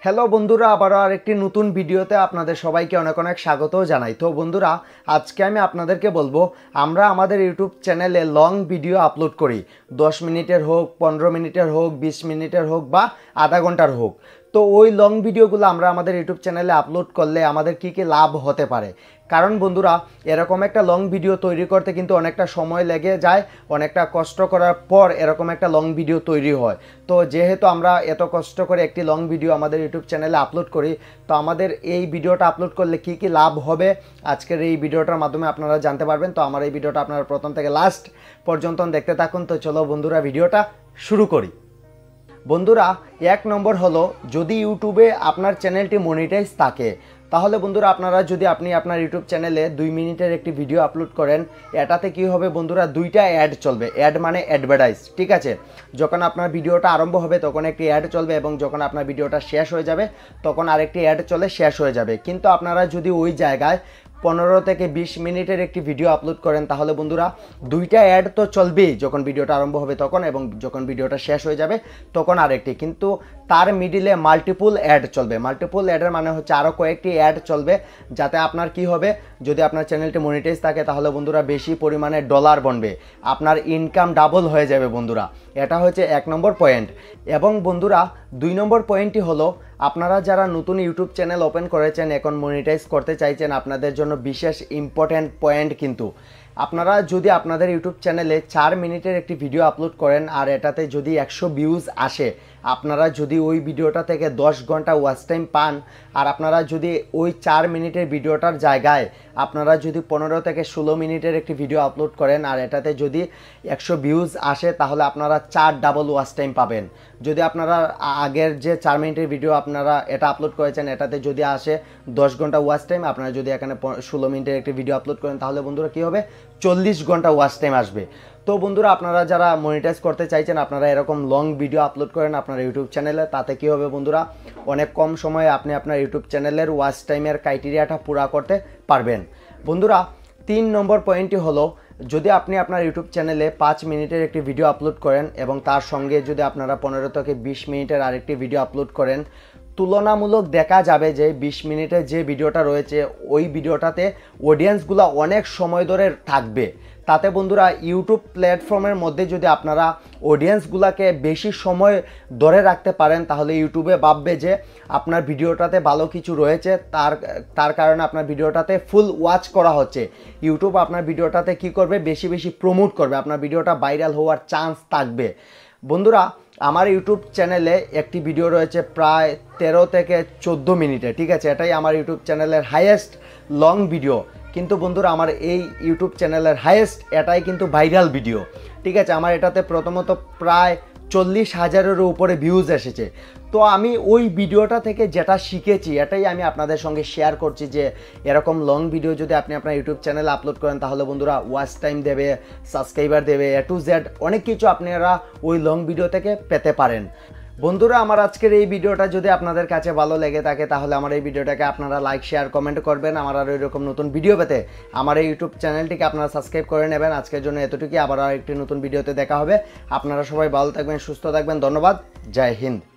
Hello বন্ধুরা, আবারও আরেকটি নতুন ভিডিওতে আপনাদের সবাইকে অনেক অনেক স্বাগতও জানাই। তো বন্ধুরা, আজকে আমি আপনাদেরকে বলবো আমরা আমাদের ইউটিউব চ্যানেলে লং ভিডিও আপলোড করি। 10 মিনিটের হোক, 15 মিনিটের হোক, 20 মিনিটের হোক বা আধা ঘন্টার হোক। তো ওই লং ভিডিওগুলো আমরা আমাদের ইউটিউব চ্যানেলে আপলোড করলে আমাদের কী কী লাভ হতে পারে। কারণ বন্ধুরা, এরকম একটা লং ভিডিও তৈরি করতে কিন্তু অনেকটা সময় লেগে যায়, অনেকটা কষ্ট করার পর এরকম একটা লং ভিডিও তৈরি হয়। তো যেহেতু আমরা এত কষ্ট করে একটি লং ভিডিও আমাদের ইউটিউব চ্যানেলে আপলোড করি, তো আমাদের এই ভিডিওটা আপলোড করলে কী কী লাভ হবে আজকের এই ভিডিওটার মাধ্যমে আপনারা জানতে পারবেন। তো আমার এই ভিডিওটা আপনারা প্রথম থেকে লাস্ট পর্যন্ত দেখতে থাকুন। তো চলো বন্ধুরা, ভিডিওটা শুরু করি। বন্ধুরা, 1 নম্বর হলো, যদি ইউটিউবে আপনার চ্যানেলটি মনিটাইজ থাকে তাহলে বন্ধুরা আপনি আপনার ইউটিউব চ্যানেলে 2 মিনিটের একটি ভিডিও আপলোড করেন, এটাতে কি হবে বন্ধুরা, 2টা অ্যাড চলবে। অ্যাড মানে অ্যাডভার্টাইজ, ঠিক আছে। যখন আপনার ভিডিওটা আরম্ভ হবে তখন একটি অ্যাড চলবে এবং যখন আপনার ভিডিওটা শেষ হয়ে যাবে তখন আরেকটি অ্যাড চলে শেষ হয়ে যাবে। কিন্তু আপনারা যদি ওই জায়গায় 15 থেকে 20 মিনিটের একটি ভিডিও আপলোড করেন তাহলে বন্ধুরা 2টা অ্যাড তো চলবেই, যখন ভিডিওটা আরম্ভ হবে তখন এবং যখন ভিডিওটা শেষ হয়ে যাবে তখন আরেকটি, কিন্তু তার মিডিলে মাল্টিপল অ্যাড চলবে। মাল্টিপল অ্যাডের মানে হচ্ছে আরও কয়েকটি অ্যাড চলবে, যাতে আপনার কি হবে, যদি আপনার চ্যানেলটি মনিটাইজ থাকে তাহলে বন্ধুরা বেশি পরিমাণে ডলার বনবে, আপনার ইনকাম ডাবল হয়ে যাবে বন্ধুরা। এটা হচ্ছে 1 নম্বর পয়েন্ট। এবং বন্ধুরা 2 নম্বর পয়েন্টটি হলো, আপনারা যারা নতুন ইউটিউব চ্যানেল ওপেন করেছেন, এখন মনিটাইজ করতে চাইছেন, আপনাদের জন্য বিশেষ ইম্পর্ট্যান্ট পয়েন্ট কিন্তু আপনারা যদি আপনাদের ইউটিউব চ্যানেলে 4 মিনিটের একটি ভিডিও আপলোড করেন আর এটাতে যদি 100 ভিউজ আসে, আপনারা যদি ওই ভিডিওটা থেকে 10 ঘন্টা ওয়াচ টাইম পান, আর আপনারা যদি ওই 4 মিনিটের ভিডিওটার জায়গায় আপনারা যদি 15 থেকে 16 মিনিটের একটি ভিডিও আপলোড করেন আর এটাতে যদি 100 ভিউজ আসে, তাহলে আপনারা 4 ডাবল ওয়াচ টাইম পাবেন। যদি আপনারা আগের যে 4 মিনিটের ভিডিও আপনারা এটা আপলোড করেছেন এটাতে যদি আসে 10 ঘন্টা ওয়াচ টাইম, আপনারা যদি এখানে 16 মিনিটের একটি ভিডিও আপলোড করেন তাহলে বন্ধুরা কী হবে, 40 ঘন্টা ওয়াচ টাইম আসবে। তো বন্ধুরা, আপনারা যারা মনিটাইজ করতে চাইছেন আপনারা এরকম লং ভিডিও আপলোড করেন আপনার ইউটিউব চ্যানেলে, তাতে কী হবে বন্ধুরা, অনেক কম সময়ে আপনি আপনার ইউটিউব চ্যানেলের ওয়াচ টাইমের ক্রাইটেরিয়াটা পুরা করতে পারবেন। বন্ধুরা 3 নম্বর পয়েন্টটি হলো, যদি আপনি আপনার ইউটিউব চ্যানেলে 5 মিনিটের একটি ভিডিও আপলোড করেন এবং তার সঙ্গে যদি আপনারা 15 থেকে 20 মিনিটের আরেকটি ভিডিও আপলোড করেন, তুলনামূলক দেখা যাবে যে 20 মিনিটের যে ভিডিওটা রয়েছে ওই ভিডিওটাতে অডিয়েন্সগুলো অনেক সময় ধরে থাকবে। তাতে বন্ধুরা ইউটিউব প্ল্যাটফর্মের মধ্যে যদি আপনারা অডিয়েন্সগুলোকে বেশি সময় ধরে রাখতে পারেন তাহলে ইউটিউবে ভাববে যে আপনার ভিডিওটাতে ভালো কিছু রয়েছে, তার কারণে আপনার ভিডিওটাতে ফুল ওয়াচ করা হচ্ছে। ইউটিউব আপনার ভিডিওটাতে কি করবে, বেশি বেশি প্রমোট করবে, আপনার ভিডিওটা ভাইরাল হওয়ার চান্স থাকবে। বন্ধুরা, আমার ইউটিউব চ্যানেলে একটি ভিডিও রয়েছে প্রায় 13 থেকে 14 মিনিটে, ঠিক আছে। এটাই আমার ইউটিউব চ্যানেলের হাইয়েস্ট লং ভিডিও। কিন্তু বন্ধুরা আমার এই ইউটিউব চ্যানেলের হাইয়েস্ট এটাই কিন্তু ভাইরাল ভিডিও, ঠিক আছে। আমার এটাতে প্রথমত প্রায় 40,000-এরও উপরে ভিউজ এসেছে। তো আমি ওই ভিডিওটা থেকে যেটা শিখেছি এটাই আমি আপনাদের সঙ্গে শেয়ার করছি, যে এরকম লং ভিডিও যদি আপনি আপনার ইউটিউব চ্যানেলে আপলোড করেন তাহলে বন্ধুরা ওয়াচ টাইম দেবে, সাবস্ক্রাইবার দেবে, A to Z অনেক কিছু আপনারা ওই লং ভিডিও থেকে পেতে পারেন। বন্ধুরা, আমার আজকের এই ভিডিওটা যদি আপনাদের কাছে ভালো লেগে থাকে তাহলে আমার এই ভিডিওটাকে আপনারা লাইক, শেয়ার, কমেন্ট করবেন। আমার আরও এরকম নতুন ভিডিও পেতে আমার এই ইউটিউব চ্যানেলটিকে আপনারা সাবস্ক্রাইব করে নেবেন। আজকের জন্য এতটুকুই, আবার একটি নতুন ভিডিওতে দেখা হবে। আপনারা সবাই ভালো থাকবেন, সুস্থ থাকবেন। ধন্যবাদ। জয় হিন্দ।